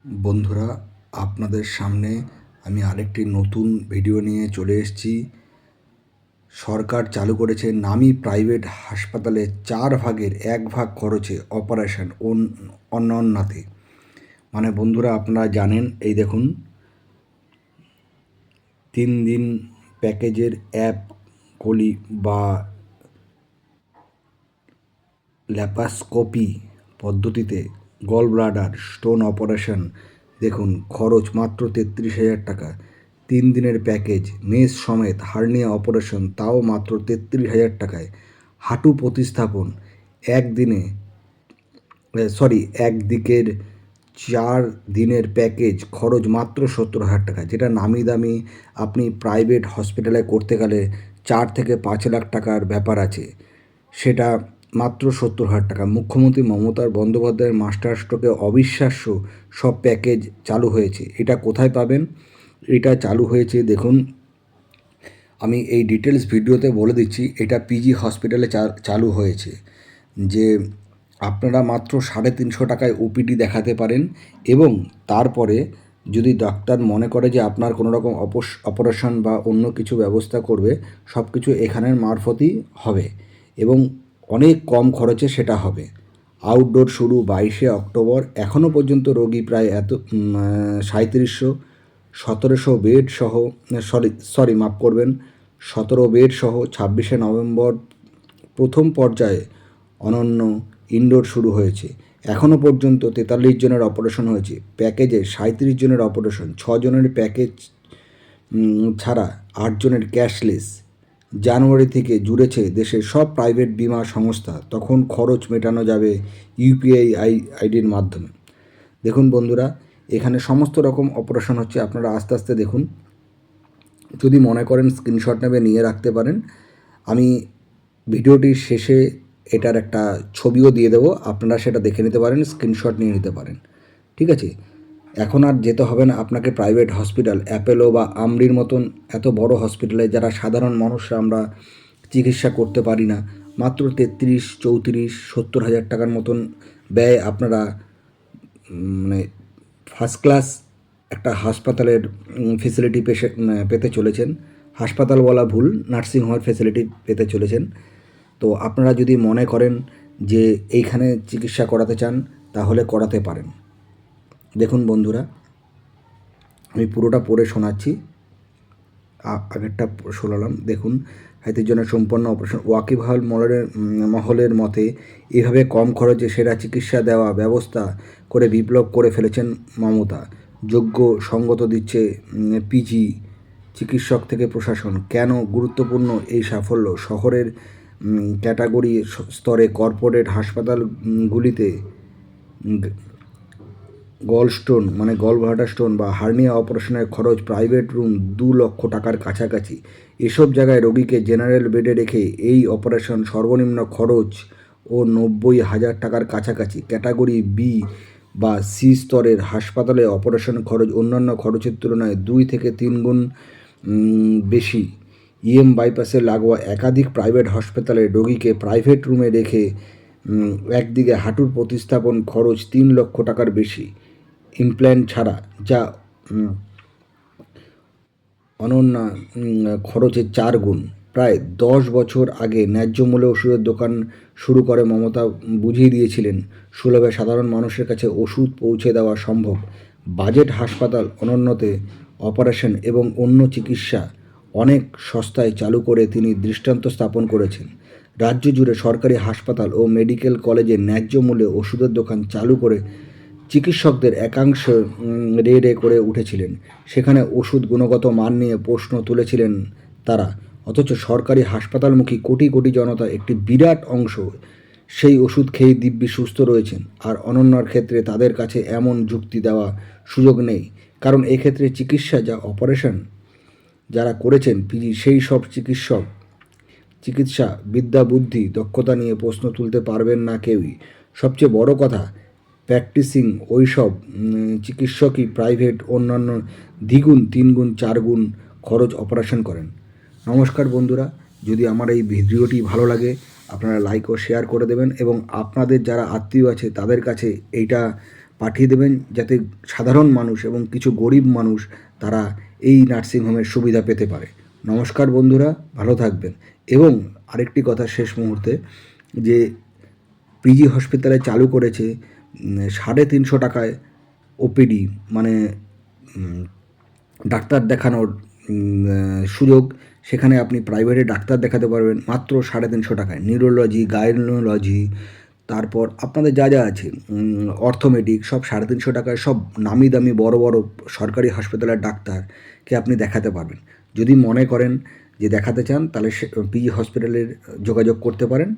বন্ধুরা, আপনাদের সামনে আমি আরেকটি নতুন ভিডিও নিয়ে চলে এসেছি। সরকার চালু করেছে নামী প্রাইভেট হাসপাতালে 4 ভাগের 1 ভাগ খরচে অপারেশন অন্যান্যতে। মানে বন্ধুরা, আপনারা জানেন, এই দেখুন 3 দিন প্যাকেজের অ্যাপ কলি বা ল্যাপারোস্কোপি পদ্ধতিতে গল ব্লাডার স্টোন অপারেশন। দেখুন, খরচ মাত্র 33,000 টাকা। 3 দিনের প্যাকেজ মেষ সমেত হার্নিয়া অপারেশন, তাও মাত্র 33,000 টাকায়। হাঁটু প্রতিস্থাপন একদিকের 4 দিনের প্যাকেজ, খরচ মাত্র 70,000 টাকা। যেটা নামি দামি আপনি প্রাইভেট হসপিটালে করতে গেলে 4 থেকে 5 লাখ টাকার ব্যাপার আছে, সেটা মাত্র 70,000 টাকা। মুখ্যমন্ত্রী মমতা বন্দ্যোপাধ্যায়ের মাস্টার স্ট্রোকে অবিশ্বাস্য সব প্যাকেজ চালু হয়েছে। এটা কোথায় পাবেন? এটা চালু হয়েছে, দেখুন, আমি এই ডিটেলস ভিডিওতে বলে দিচ্ছি। এটা পিজি হসপিটালে চালু হয়েছে, যে আপনারা মাত্র 350 টাকায় ওপিডি দেখাতে পারেন, এবং তারপরে যদি ডাক্তার মনে করে যে আপনার কোনো রকম অপারেশন বা অন্য কিছু ব্যবস্থা করবে, সব কিছু এখানের মারফতই হবে এবং অনেক কম খরচে সেটা হবে। আউটডোর শুরু 22শে অক্টোবর। এখনও পর্যন্ত রোগী প্রায় 3700। 1700 বেড সহ, মাফ করবেন, 17 বেড সহ 26শে নভেম্বর প্রথম পর্যায়ে অনন্য ইনডোর শুরু হয়েছে। এখনও পর্যন্ত 43 জনের অপারেশন হয়েছে। প্যাকেজে 37 জনের অপারেশন, 6 জনের প্যাকেজ ছাড়া 8 জনের ক্যাশলেস। জানুয়ারি থেকে জুড়েছে দেশের সব প্রাইভেট বিমা সংস্থা। তখন খরচ মেটানো যাবে ইউপিআই আইডির মাধ্যমে। দেখুন বন্ধুরা, এখানে সমস্ত রকম অপারেশন হচ্ছে। আপনারা আস্তে আস্তে দেখুন। যদি মনে করেন স্ক্রিনশট নেবে নিয়ে রাখতে পারেন। আমি ভিডিওটির শেষে এটার একটা ছবিও দিয়ে দেবো, আপনারা সেটা দেখে নিতে পারেন, স্ক্রিনশট নিয়ে নিতে পারেন। ঠিক আছে? এখন আর যেতে হবে না আপনাকে প্রাইভেট হসপিটাল, অ্যাপেলো বা আমরির মতন এত বড় হসপিটালে, যারা সাধারণ মানুষরা আমরা চিকিৎসা করতে পারি না। মাত্র 33, 34, 70,000 টাকার মতন ব্যয় আপনারা মানে ফার্স্ট ক্লাস একটা হাসপাতালের ফেসিলিটি পেতে চলেছেন। হাসপাতাল বলা ভুল, নার্সিংহোমের ফেসিলিটি পেতে চলেছেন। তো আপনারা যদি মনে করেন যে এইখানে চিকিৎসা করাতে চান, তাহলে করাতে পারেন। দেখুন বন্ধুরা, আমি পুরোটা পড়ে শোনাচ্ছি। আগেরটা শোনালাম। দেখুন, হাতির জন্য সম্পন্ন অপারেশন। ওয়াকিবহাল মহলের মতে এভাবে কম খরচে সেরা চিকিৎসা দেওয়া ব্যবস্থা করে বিপ্লব করে ফেলেছেন মমতা। যোগ্য সঙ্গত দিচ্ছে পিজি চিকিৎসক থেকে প্রশাসন। কেন গুরুত্বপূর্ণ এই সাফল্য? শহরের ক্যাটাগরি স্তরে কর্পোরেট হাসপাতালগুলিতে গলব্লাডার স্টোন বা হার্নিয়া অপারেশনের খরচ প্রাইভেট রুম 2 লক্ষ টাকার কাছাকাছি। এসব জায়গায় রোগীকে জেনারেল বেডে রেখে এই অপারেশন সর্বনিম্ন খরচ ও 90,000 টাকার কাছাকাছি। ক্যাটাগরি বি বা সি স্তরের হাসপাতালে অপারেশন খরচ অন্যান্য খরচের তুলনায় 2 থেকে 3 গুণ বেশি। বাইপাসে লাগোয়া একাধিক প্রাইভেট হাসপাতালে রোগীকে প্রাইভেট রুমে রেখে একদিকে হাঁটুর প্রতিস্থাপন খরচ 3 লক্ষ টাকার বেশি ইমপ্ল্যান্ট ছাড়া, যা অনন্য খরচের 4 গুণ। প্রায় 10 বছর আগে ন্যায্য মূল্যে ওষুধের দোকান শুরু করে মমতা বুঝিয়ে দিয়েছিলেন সুলভে সাধারণ মানুষের কাছে ওষুধ পৌঁছে দেওয়া সম্ভব। বাজেট হাসপাতাল অনন্যতে অপারেশন এবং অন্য চিকিৎসা অনেক সস্তায় চালু করে তিনি দৃষ্টান্ত স্থাপন করেছেন। রাজ্য জুড়ে সরকারি হাসপাতাল ও মেডিকেল কলেজে ন্যায্য মূল্যে ওষুধের দোকান চালু করে চিকিৎসকদের একাংশ রে করে উঠেছিলেন। সেখানে ওষুধ গুণগত মান নিয়ে প্রশ্ন তুলেছিলেন তারা। অথচ সরকারি হাসপাতালমুখী কোটি কোটি জনতা একটি বিরাট অংশ সেই ওষুধ খেয়ে দিব্যি সুস্থ রয়েছেন। আর অনন্যার ক্ষেত্রে তাদের কাছে এমন যুক্তি দেওয়া সুযোগ নেই, কারণ এক্ষেত্রে চিকিৎসা যা অপারেশন যারা করেছেন পিজি, সেই সব চিকিৎসা বিদ্যা বুদ্ধি দক্ষতা নিয়ে প্রশ্ন তুলতে পারবেন না কেউই। সবচেয়ে বড় কথা, প্র্যাকটিসিং ওই সব চিকিৎসকই প্রাইভেট অন্যান্য দ্বিগুণ 3 গুণ 4 গুণ খরচ অপারেশন করেন। নমস্কার বন্ধুরা, যদি আমার এই ভিডিওটি ভালো লাগে আপনারা লাইক ও শেয়ার করে দেবেন, এবং আপনাদের যারা আত্মীয় আছে তাদের কাছে এইটা পাঠিয়ে দেবেন, যাতে সাধারণ মানুষ এবং কিছু গরিব মানুষ তারা এই নার্সিংহোমের সুবিধা পেতে পারে। নমস্কার বন্ধুরা, ভালো থাকবেন। এবং আরেকটি কথা শেষ মুহূর্তে, যে পিজি হসপিটালে চালু করেছে 350 টাকায় ওপিডি, মানে ডাক্তার দেখানোর সুযোগ। সেখানে আপনি প্রাইভেটে ডাক্তার দেখাতে পারবেন মাত্র 350 টাকায়। নিউরোলজি, গাইনোলজি, তারপর আপনাদের যা যা আছে, অর্থোমেডিক, সব 350 টাকায়, সব নামি দামি বড় বড় সরকারি হাসপাতালের ডাক্তারকে আপনি দেখাতে পারবেন। যদি মনে করেন যে দেখাতে চান, তাহলে সে পিজি হসপিটালের যোগাযোগ করতে পারেন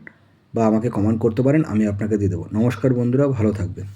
বা আমাকে কমেন্ট করতে পারেন, আমি আপনাকে দিয়ে দেবো। নমস্কার বন্ধুরা, ভালো থাকবেন।